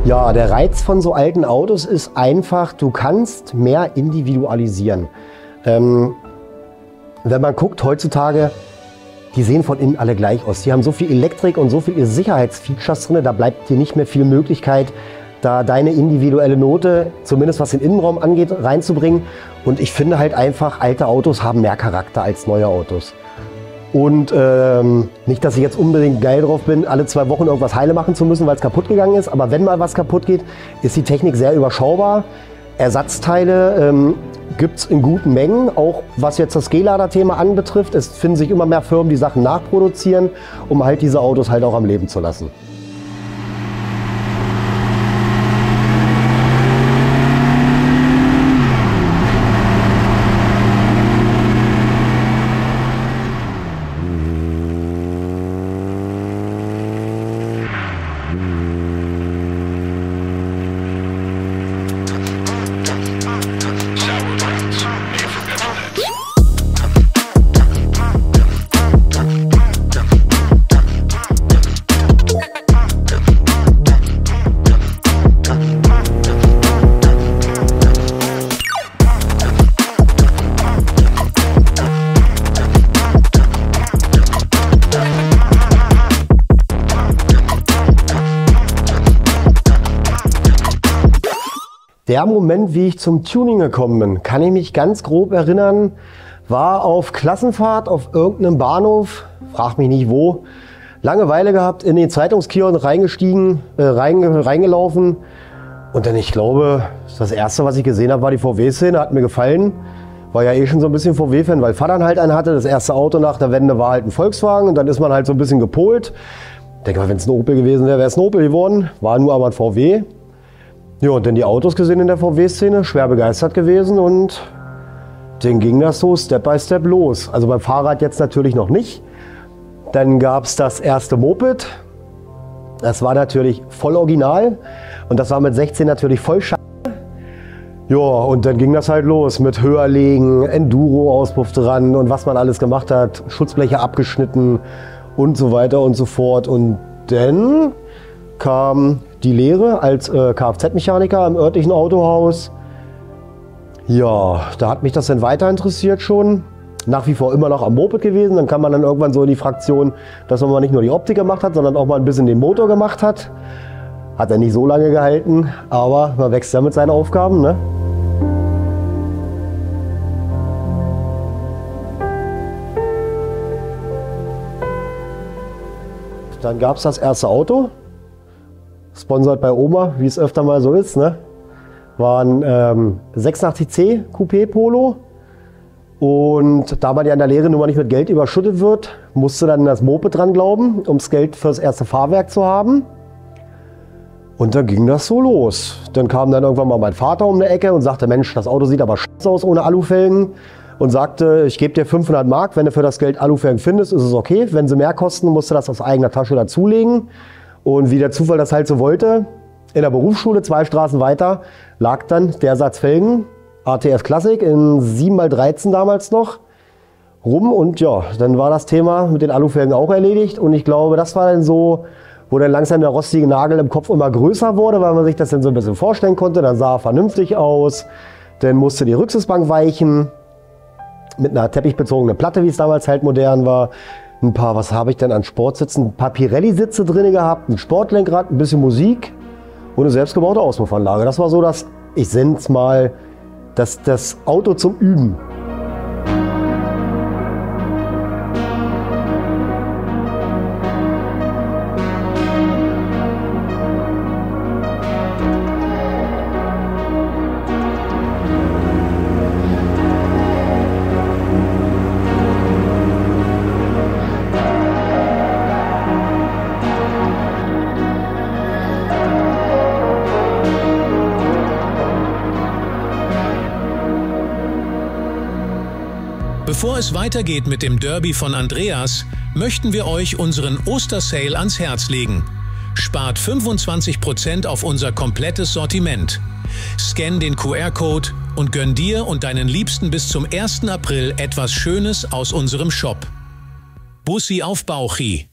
Ja, der Reiz von so alten Autos ist einfach, du kannst mehr individualisieren. Wenn man guckt heutzutage, die sehen von innen alle gleich aus. Die haben so viel Elektrik und so viele Sicherheitsfeatures drin, da bleibt dir nicht mehr viel Möglichkeit, da deine individuelle Note, zumindest was den Innenraum angeht, reinzubringen. Und ich finde halt einfach, alte Autos haben mehr Charakter als neue Autos. Und nicht, dass ich jetzt unbedingt geil drauf bin, alle 2 Wochen irgendwas heile machen zu müssen, weil es kaputt gegangen ist. Aber wenn mal was kaputt geht, ist die Technik sehr überschaubar. Ersatzteile gibt es in guten Mengen, auch was jetzt das G-Lader-Thema anbetrifft. Es finden sich immer mehr Firmen, die Sachen nachproduzieren, um halt diese Autos halt auch am Leben zu lassen. Der Moment, wie ich zum Tuning gekommen bin, kann ich mich ganz grob erinnern, war auf Klassenfahrt auf irgendeinem Bahnhof, frag mich nicht wo, Langeweile gehabt, in den Zeitungskiosk reingestiegen, reingelaufen und dann, ich glaube, das erste, was ich gesehen habe, war die VW-Szene, hat mir gefallen. War ja eh schon so ein bisschen VW-Fan, weil Vater halt einen hatte. Das erste Auto nach der Wende war halt ein Volkswagen und dann ist man halt so ein bisschen gepolt. Ich denke mal, wenn es ein Opel gewesen wäre, wäre es ein Opel geworden. War nur aber ein VW. Ja, und dann die Autos gesehen in der VW-Szene, schwer begeistert gewesen und dann ging das so Step by Step los. Also beim Fahrrad jetzt natürlich noch nicht. Dann gab es das erste Moped. Das war natürlich voll original und das war mit 16 natürlich voll scheiße. Ja, und dann ging das halt los mit Höherlegen, Enduro-Auspuff dran und was man alles gemacht hat, Schutzbleche abgeschnitten und so weiter und so fort. Und dann kam die Lehre als Kfz-Mechaniker im örtlichen Autohaus. Ja, da hat mich das dann weiter interessiert schon. Nach wie vor immer noch am Moped gewesen. Dann kam man dann irgendwann so in die Fraktion, dass man mal nicht nur die Optik gemacht hat, sondern auch mal ein bisschen den Motor gemacht hat. Hat er nicht so lange gehalten, aber man wächst ja mit seinen Aufgaben, ne? Dann gab es das erste Auto, sponsert bei Oma, wie es öfter mal so ist, ne? War ein 86C Coupé Polo. Und da man ja in der Lehre nun mal nicht mit Geld überschüttet wird, musste dann das Moped dran glauben, um das Geld fürs erste Fahrwerk zu haben. Und dann ging das so los. Dann kam dann irgendwann mal mein Vater um die Ecke und sagte, Mensch, das Auto sieht aber scheiße aus ohne Alufelgen. Und sagte, ich gebe dir 500 Mark, wenn du für das Geld Alufelgen findest, ist es okay. Wenn sie mehr kosten, musst du das aus eigener Tasche dazulegen. Und wie der Zufall das halt so wollte, in der Berufsschule 2 Straßen weiter lag dann der Satz Felgen, ATF Classic in 7x13 damals noch, rum. Und ja, dann war das Thema mit den Alufelgen auch erledigt. Und ich glaube, das war dann so, wo dann langsam der rostige Nagel im Kopf immer größer wurde, weil man sich das dann so ein bisschen vorstellen konnte. Dann sah er vernünftig aus. Dann musste die Rücksitzbank weichen. Mit einer teppichbezogenen Platte, wie es damals halt modern war. Ein paar, was habe ich denn an Sportsitzen? Ein paar Pirelli-Sitze drin gehabt, ein Sportlenkrad, ein bisschen Musik und eine selbstgebaute Auspuffanlage. Das war so das, ich nenne es mal, das Auto zum Üben. Bevor es weitergeht mit dem Derby von Andreas, möchten wir euch unseren Ostersale ans Herz legen. Spart 25% auf unser komplettes Sortiment. Scan den QR-Code und gönn dir und deinen Liebsten bis zum 1. April etwas Schönes aus unserem Shop. Bussi auf Bauchi.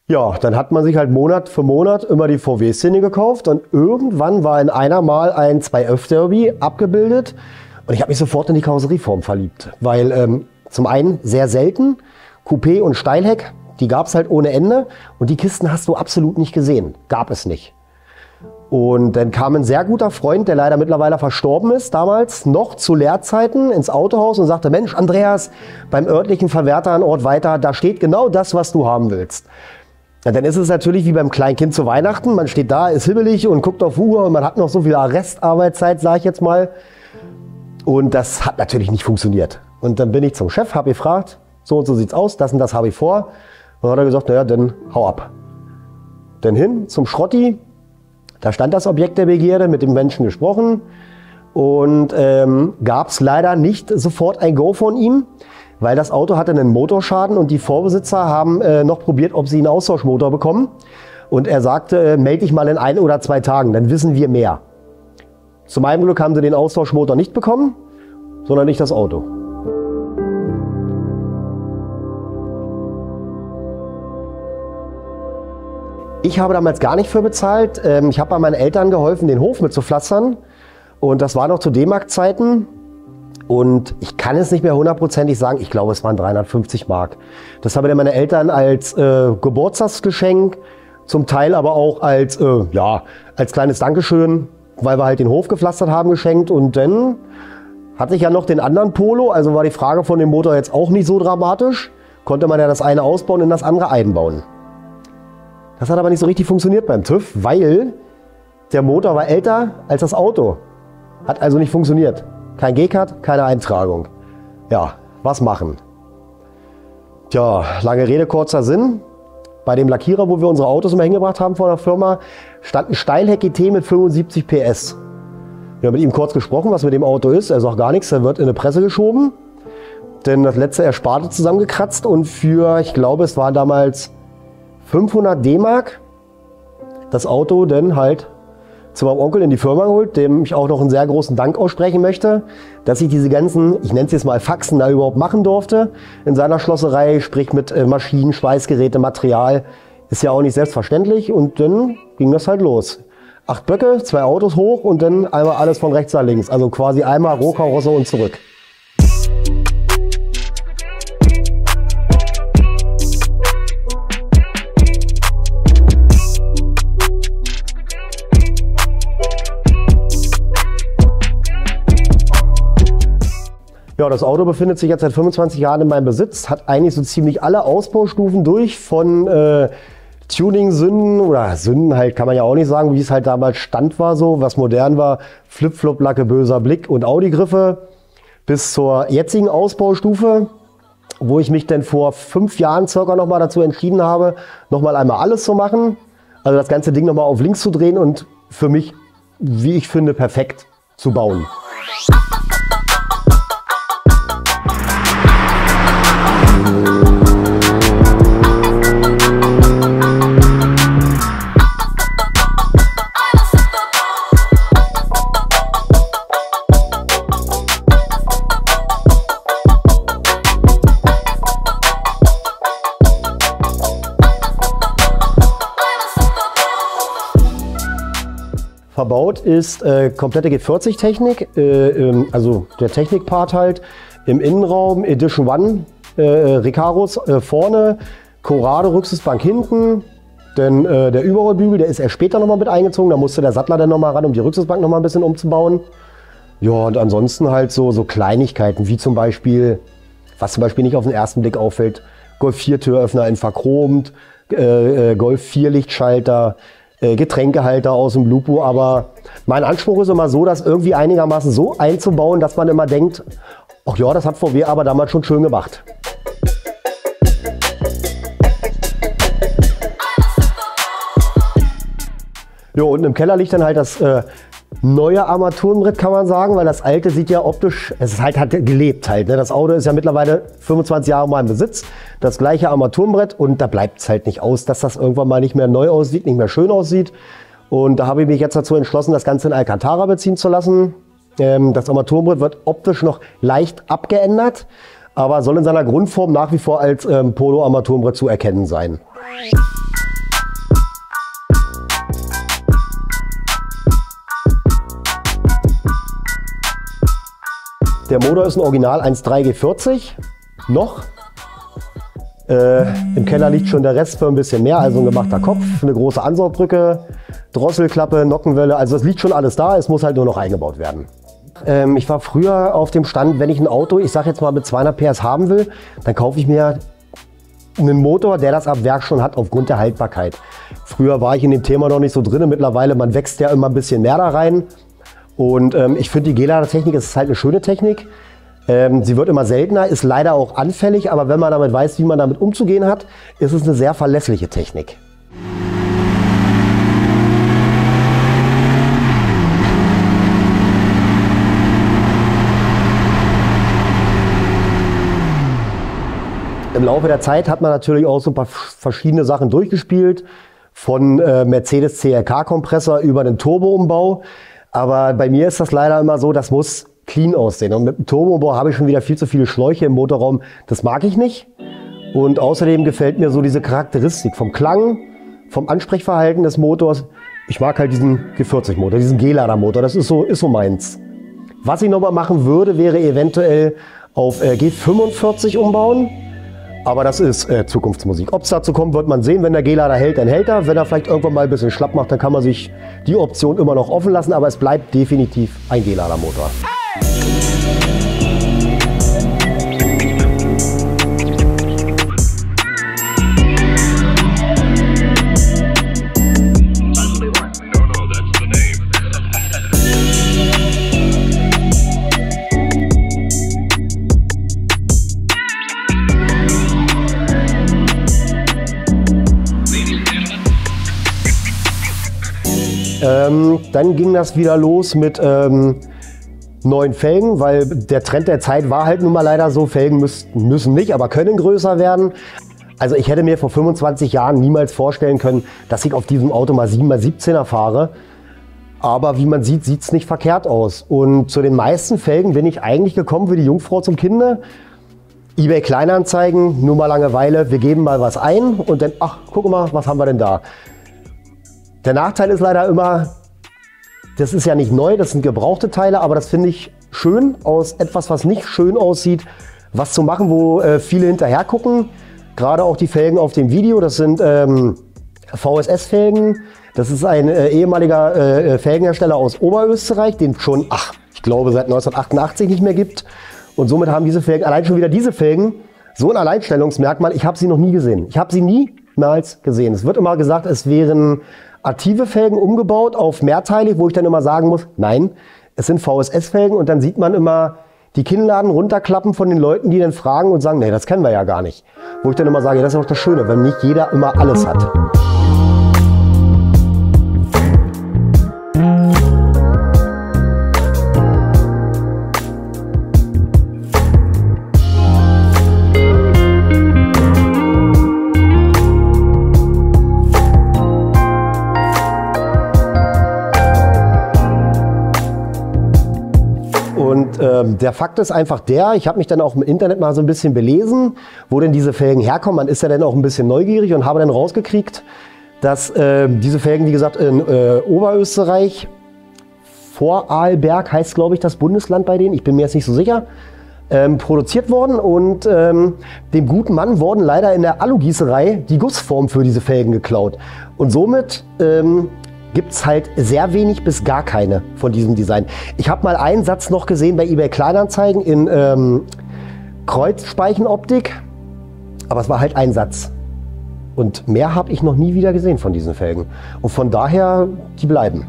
Ja, dann hat man sich halt Monat für Monat immer die VW-Szene gekauft und irgendwann war in einer Mal ein 211 Derby abgebildet und ich habe mich sofort in die Karosserieform verliebt, weil zum einen sehr selten, Coupé und Steilheck, die gab es halt ohne Ende und die Kisten hast du absolut nicht gesehen, gab es nicht. Und dann kam ein sehr guter Freund, der leider mittlerweile verstorben ist, damals noch zu Lehrzeiten ins Autohaus und sagte, Mensch Andreas, beim örtlichen Verwerter ein Ort weiter, da steht genau das, was du haben willst. Ja, dann ist es natürlich wie beim kleinen Kind zu Weihnachten. Man steht da, ist hibbelig und guckt auf Uhr und man hat noch so viel Restarbeitszeit, sage ich jetzt mal. Und das hat natürlich nicht funktioniert. Und dann bin ich zum Chef, habe gefragt, so und so sieht's aus, das und das habe ich vor. Und dann hat er gesagt, naja, dann hau ab. Dann hin zum Schrotti, da stand das Objekt der Begierde, mit dem Menschen gesprochen. Und gab es leider nicht sofort ein Go von ihm. Weil das Auto hatte einen Motorschaden und die Vorbesitzer haben noch probiert, ob sie einen Austauschmotor bekommen. Und er sagte, melde dich mal in 1 oder 2 Tagen, dann wissen wir mehr. Zu meinem Glück haben sie den Austauschmotor nicht bekommen, sondern nicht das Auto. Ich habe damals gar nicht für bezahlt. Ich habe bei meinen Eltern geholfen, den Hof mitzupflastern. Und das war noch zu D-Mark-Zeiten. Und ich kann es nicht mehr hundertprozentig sagen, ich glaube es waren 350 Mark. Das haben mir meine Eltern als Geburtstagsgeschenk, zum Teil aber auch als, als kleines Dankeschön, weil wir halt den Hof gepflastert haben, geschenkt. Und dann hatte ich ja noch den anderen Polo, also war die Frage von dem Motor jetzt auch nicht so dramatisch. Konnte man ja das eine ausbauen und das andere einbauen. Das hat aber nicht so richtig funktioniert beim TÜV, weil der Motor war älter als das Auto. Hat also nicht funktioniert. Kein G-Cut, keine Eintragung. Ja, was machen? Tja, lange Rede, kurzer Sinn. Bei dem Lackierer, wo wir unsere Autos immer hingebracht haben von der Firma, stand ein Steilheck GT mit 75 PS. Wir haben mit ihm kurz gesprochen, was mit dem Auto ist. Er sagt gar nichts, er wird in eine Presse geschoben. Denn das letzte Ersparte zusammengekratzt und für, ich glaube, es waren damals 500 D-Mark das Auto dann halt zu meinem Onkel in die Firma geholt, dem ich auch noch einen sehr großen Dank aussprechen möchte, dass ich diese ganzen, ich nenne es jetzt mal Faxen, da überhaupt machen durfte in seiner Schlosserei, sprich mit Maschinen, Schweißgeräte, Material, ist ja auch nicht selbstverständlich und dann ging das halt los. 8 Böcke, 2 Autos hoch und dann einmal alles von rechts nach links, also quasi einmal Rohkarosse und zurück. Ja, das Auto befindet sich jetzt seit 25 Jahren in meinem Besitz, hat eigentlich so ziemlich alle Ausbaustufen durch, von Tuning-Sünden oder Sünden halt kann man ja auch nicht sagen, wie es halt damals Stand war so, was modern war, Flip-Flop-Lacke, böser Blick und Audi-Griffe, bis zur jetzigen Ausbaustufe, wo ich mich dann vor 5 Jahren circa nochmal dazu entschieden habe, nochmal einmal alles zu machen, also das ganze Ding nochmal auf links zu drehen und für mich, wie ich finde, perfekt zu bauen. Verbaut ist komplette G40-Technik, also der Technikpart halt, im Innenraum Edition One, Recaros vorne, Corrado Rücksichtsbank hinten, denn der Überrollbügel, der ist erst später nochmal mit eingezogen, da musste der Sattler dann nochmal ran, um die Rücksichtsbank nochmal ein bisschen umzubauen. Ja, und ansonsten halt so Kleinigkeiten, wie zum Beispiel, was zum Beispiel nicht auf den ersten Blick auffällt, Golf 4 Türöffner in verchromt, Golf 4 Lichtschalter, Getränkehalter aus dem Lupo, aber mein Anspruch ist immer so, das irgendwie einigermaßen so einzubauen, dass man immer denkt, ach ja, das hat VW aber damals schon schön gemacht. Ja, unten im Keller liegt dann halt das neue Armaturenbrett, kann man sagen, weil das alte sieht ja optisch, es ist halt, hat gelebt halt. Ne? Das Auto ist ja mittlerweile 25 Jahre mal im Besitz, das gleiche Armaturenbrett und da bleibt es halt nicht aus, dass das irgendwann mal nicht mehr neu aussieht, nicht mehr schön aussieht. Und da habe ich mich jetzt dazu entschlossen, das Ganze in Alcantara beziehen zu lassen. Das Armaturenbrett wird optisch noch leicht abgeändert, aber soll in seiner Grundform nach wie vor als Polo-Armaturenbrett zu erkennen sein. Der Motor ist ein Original 1.3 G40, noch. Im Keller liegt schon der Rest für ein bisschen mehr, also ein gemachter Kopf, eine große Ansaugbrücke, Drosselklappe, Nockenwelle, also es liegt schon alles da, es muss halt nur noch eingebaut werden. Ich war früher auf dem Stand, wenn ich ein Auto, ich sag jetzt mal mit 200 PS haben will, dann kaufe ich mir einen Motor, der das ab Werk schon hat, aufgrund der Haltbarkeit. Früher war ich in dem Thema noch nicht so drin, mittlerweile, man wächst ja immer ein bisschen mehr da rein. Und ich finde, die G-Lader-Technik ist halt eine schöne Technik. Sie wird immer seltener, ist leider auch anfällig, aber wenn man damit weiß, wie man damit umzugehen hat, ist es eine sehr verlässliche Technik. Im Laufe der Zeit hat man natürlich auch so ein paar verschiedene Sachen durchgespielt, von Mercedes CLK-Kompressor über den Turbo-Umbau. Aber bei mir ist das leider immer so, das muss clean aussehen. Und mit dem Turbo-Umbau habe ich schon wieder viel zu viele Schläuche im Motorraum. Das mag ich nicht. Und außerdem gefällt mir so diese Charakteristik vom Klang, vom Ansprechverhalten des Motors. Ich mag halt diesen G40-Motor, diesen G-Lader-Motor. Das ist so meins. Was ich nochmal machen würde, wäre eventuell auf G45 umbauen. Aber das ist Zukunftsmusik. Ob es dazu kommt, wird man sehen. Wenn der G-Lader hält, dann hält er. Wenn er vielleicht irgendwann mal ein bisschen schlapp macht, dann kann man sich die Option immer noch offen lassen. Aber es bleibt definitiv ein G-Lader-Motor. Dann ging das wieder los mit neuen Felgen, weil der Trend der Zeit war halt nun mal leider so, Felgen müssen nicht, aber können größer werden. Also ich hätte mir vor 25 Jahren niemals vorstellen können, dass ich auf diesem Auto mal 7x17er fahre. Aber wie man sieht, sieht es nicht verkehrt aus. Und zu den meisten Felgen bin ich eigentlich gekommen wie die Jungfrau zum Kinde. eBay Kleinanzeigen, nur mal Langeweile, wir geben mal was ein und dann, ach, guck mal, was haben wir denn da? Der Nachteil ist leider immer, das ist ja nicht neu, das sind gebrauchte Teile, aber das finde ich schön, aus etwas, was nicht schön aussieht, was zu machen, wo viele hinterher gucken. Gerade auch die Felgen auf dem Video, das sind VSS-Felgen. Das ist ein ehemaliger Felgenhersteller aus Oberösterreich, den schon, ich glaube, seit 1988 nicht mehr gibt. Und somit haben diese Felgen, allein schon wieder diese Felgen, so ein Alleinstellungsmerkmal. Ich habe sie noch nie gesehen. Ich habe sie niemals gesehen. Es wird immer gesagt, es wären aktive Felgen umgebaut auf mehrteilig, wo ich dann immer sagen muss, nein, es sind VSS-Felgen und dann sieht man immer die Kinnladen runterklappen von den Leuten, die dann fragen und sagen, nee, das kennen wir ja gar nicht. Wo ich dann immer sage, das ist auch das Schöne, wenn nicht jeder immer alles hat. Und der Fakt ist einfach der, ich habe mich dann auch im Internet mal so ein bisschen belesen, wo denn diese Felgen herkommen. Man ist ja dann auch ein bisschen neugierig und habe dann rausgekriegt, dass diese Felgen, wie gesagt, in Oberösterreich, Vorarlberg heißt, glaube ich, das Bundesland bei denen, ich bin mir jetzt nicht so sicher, produziert worden. Und dem guten Mann wurden leider in der Alugießerei die Gussform für diese Felgen geklaut. Und somit gibt es halt sehr wenig bis gar keine von diesem Design. Ich habe mal einen Satz noch gesehen bei eBay Kleinanzeigen in Kreuzspeichenoptik, aber es war halt ein Satz. Und mehr habe ich noch nie wieder gesehen von diesen Felgen. Und von daher, die bleiben.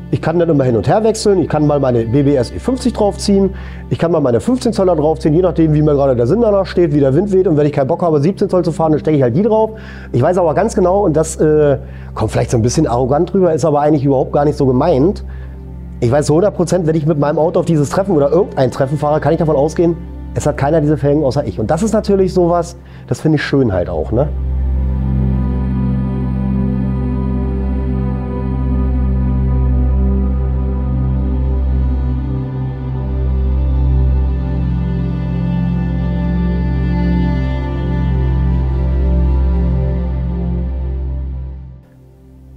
Ich kann dann immer hin und her wechseln, ich kann mal meine BBS E50 draufziehen, ich kann mal meine 15 Zoller draufziehen, je nachdem wie mir gerade der Sinn danach steht, wie der Wind weht, und wenn ich keinen Bock habe 17 Zoll zu fahren, dann stecke ich halt die drauf. Ich weiß aber ganz genau, und das kommt vielleicht so ein bisschen arrogant drüber, ist aber eigentlich überhaupt gar nicht so gemeint, Ich weiß zu 100%, wenn ich mit meinem Auto auf dieses Treffen oder irgendein Treffen fahre, kann ich davon ausgehen, es hat keiner diese Felgen außer ich. Und das ist natürlich sowas, das finde ich schön halt auch, ne?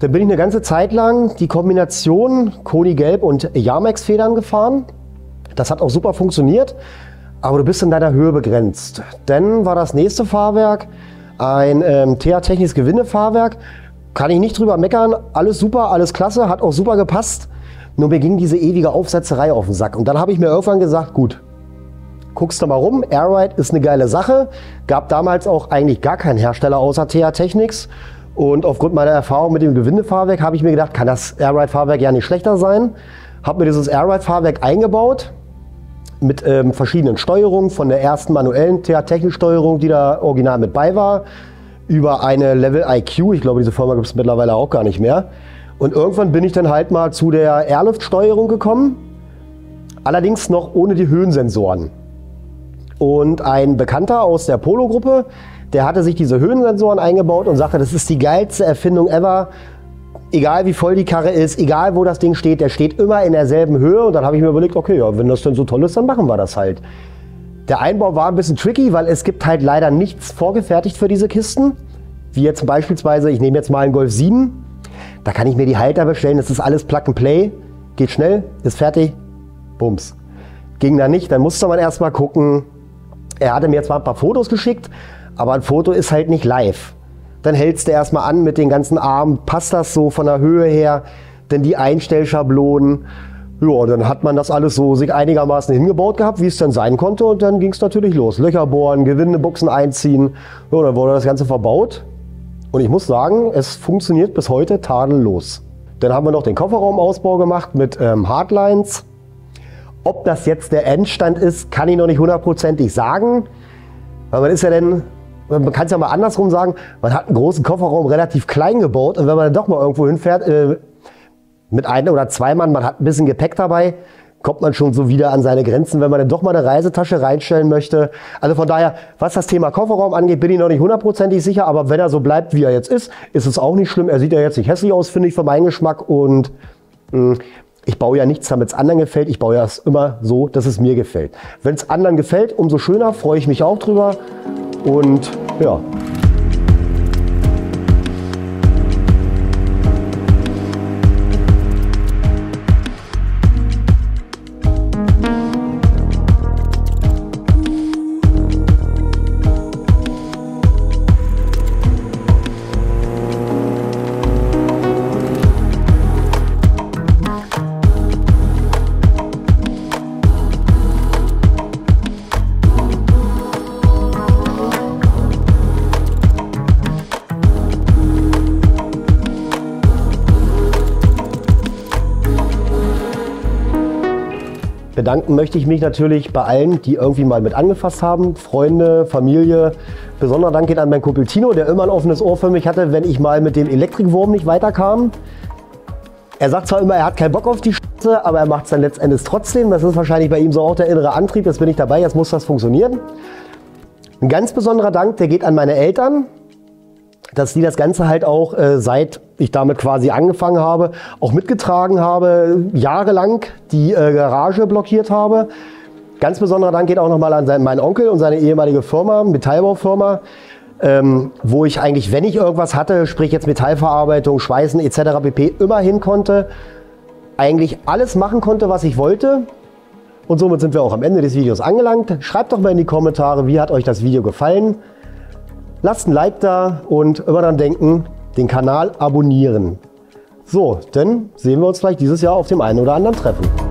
Dann bin ich eine ganze Zeit lang die Kombination Koni Gelb und Jamex Federn gefahren. Das hat auch super funktioniert, aber du bist in deiner Höhe begrenzt. Dann war das nächste Fahrwerk ein TH Technics Gewindefahrwerk. Kann ich nicht drüber meckern, alles super, alles klasse, hat auch super gepasst. Nur mir ging diese ewige Aufsetzerei auf den Sack. Und dann habe ich mir irgendwann gesagt, gut, guckst du mal rum, Airride ist eine geile Sache. Gab damals auch eigentlich gar keinen Hersteller außer TH Technics. Und aufgrund meiner Erfahrung mit dem Gewindefahrwerk habe ich mir gedacht, kann das Airride-Fahrwerk ja nicht schlechter sein. Habe mir dieses Airride-Fahrwerk eingebaut mit verschiedenen Steuerungen, von der ersten manuellen TH-Technik-Steuerung, die da original mit bei war, über eine Level IQ, ich glaube diese Firma gibt es mittlerweile auch gar nicht mehr. Und irgendwann bin ich dann halt mal zu der Airlift-Steuerung gekommen, allerdings noch ohne die Höhensensoren. Und ein Bekannter aus der Polo-Gruppe, der hatte sich diese Höhensensoren eingebaut und sagte, das ist die geilste Erfindung ever. Egal wie voll die Karre ist, egal wo das Ding steht, der steht immer in derselben Höhe. Und dann habe ich mir überlegt, okay, ja, wenn das denn so toll ist, dann machen wir das halt. Der Einbau war ein bisschen tricky, weil es gibt halt leider nichts vorgefertigt für diese Kisten. Wie jetzt beispielsweise, ich nehme jetzt mal einen Golf 7. Da kann ich mir die Halter bestellen, das ist alles Plug and Play. Geht schnell, ist fertig, bums. Ging da nicht, dann musste man erst mal gucken. Er hatte mir zwar ein paar Fotos geschickt, aber ein Foto ist halt nicht live. Dann hältst du erstmal an mit den ganzen Armen, passt das so von der Höhe her, denn die Einstellschablonen. Ja, dann hat man das alles so sich einigermaßen hingebaut gehabt, wie es dann sein konnte, und dann ging es natürlich los. Löcher bohren, Gewindebuchsen einziehen, ja, dann wurde das Ganze verbaut. Und ich muss sagen, es funktioniert bis heute tadellos. Dann haben wir noch den Kofferraumausbau gemacht mit Hardlines. Ob das jetzt der Endstand ist, kann ich noch nicht hundertprozentig sagen. Weil man ist ja dann, man kann es ja mal andersrum sagen, man hat einen großen Kofferraum relativ klein gebaut, und wenn man dann doch mal irgendwo hinfährt, mit einem oder zwei Mann, man hat ein bisschen Gepäck dabei, kommt man schon so wieder an seine Grenzen, wenn man dann doch mal eine Reisetasche reinstellen möchte. Also von daher, was das Thema Kofferraum angeht, bin ich noch nicht hundertprozentig sicher, aber wenn er so bleibt, wie er jetzt ist es auch nicht schlimm. Er sieht ja jetzt nicht hässlich aus, finde ich, für meinen Geschmack, und ich baue ja nichts, damit es anderen gefällt. Ich baue ja immer so, dass es mir gefällt. Wenn es anderen gefällt, umso schöner, freue ich mich auch drüber. Und ja. Bedanken möchte ich mich natürlich bei allen, die irgendwie mal mit angefasst haben, Freunde, Familie. Besonderer Dank geht an meinen Kumpel Tino, der immer ein offenes Ohr für mich hatte, wenn ich mal mit dem Elektrikwurm nicht weiterkam. Er sagt zwar immer, er hat keinen Bock auf die Scheiße, aber er macht es dann letztendlich trotzdem. Das ist wahrscheinlich bei ihm so auch der innere Antrieb. Jetzt bin ich dabei, jetzt muss das funktionieren. Ein ganz besonderer Dank, der geht an meine Eltern, dass die das Ganze halt auch, seit ich damit quasi angefangen habe, auch mitgetragen habe, jahrelang die Garage blockiert habe. Ganz besonderer Dank geht auch nochmal an meinen Onkel und seine ehemalige Firma, Metallbaufirma, wo ich eigentlich, wenn ich irgendwas hatte, sprich jetzt Metallverarbeitung, Schweißen etc. pp. Immer hin konnte, eigentlich alles machen konnte, was ich wollte. Und somit sind wir auch am Ende des Videos angelangt. Schreibt doch mal in die Kommentare, wie hat euch das Video gefallen. Lasst ein Like da und immer dran denken, den Kanal abonnieren. So, dann sehen wir uns vielleicht dieses Jahr auf dem einen oder anderen Treffen.